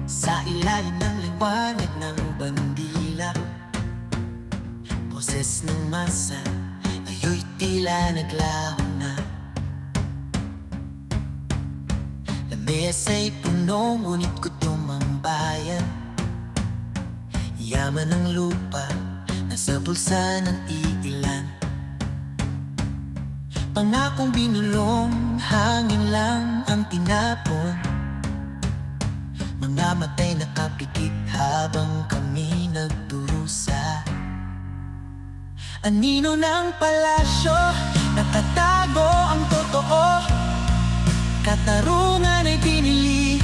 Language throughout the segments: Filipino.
Sa ilalim ng liwanag ng bandila, boses ng masa, ayo'y tila naglaho na. Lamesa'y puno, ngunit gutom ang bayan. Yaman ng lupa, nasa bulsa ng iilan. Pangakong binulong, hangin lang ang tinapon. Mga matay nakapikit habang kami nagdurusa. Anino ng palasyo, nakatago ang totoo. Katarungan ay pinili,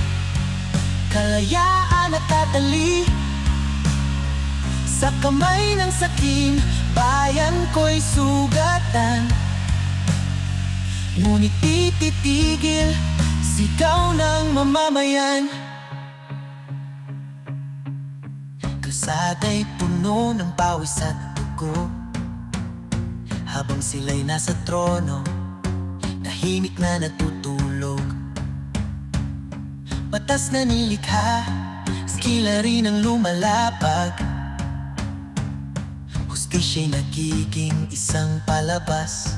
kalayaan natatali. Sa kamay ng sakim, bayan ko'y sugatan. Ngunit tititigil, sigaw ng mamamayan. Kalsada'y puno ng pawis at dugo. Habang sila'y nasa trono, tahimik na natutulog. Batas na nilikha, skila rin ang lumalapag. Hustisya'y nagiging isang palabas.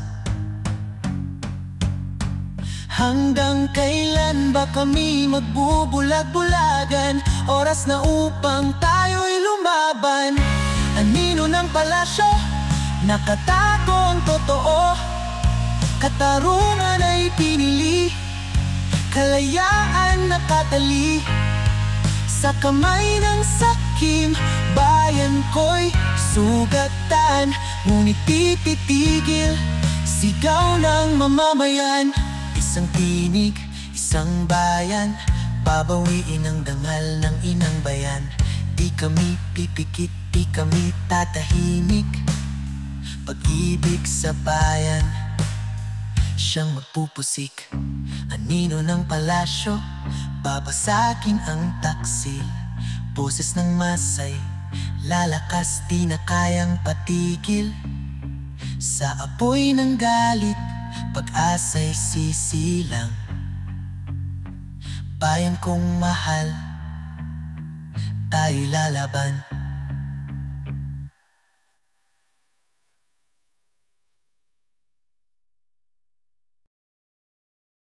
Hanggang kailan ba kami magbubulag-bulagan? Oras na upang tayo'y lumaban. Anino ng palasyo, nakatago ang totoo. Katarungan ay pinili, kalayaan nakatali. Sa kamay ng sakim, bayan ko'y sugatan. Ngunit tititigil, sigaw ng mamamayan. Isang tinig, isang bayan, babawiin ang dangal ng inang bayan. Di kami pipikit, di kami tatahimik. Pag-ibig sa bayan, siyang magpupusik. Anino ng palasyo, babasakin ang taksil. Boses ng masay, lalakas di na kayang patigil. Sa apoy ng galit, pag-asa'y sisilang. Bayan kong mahal, tayo'y lalaban.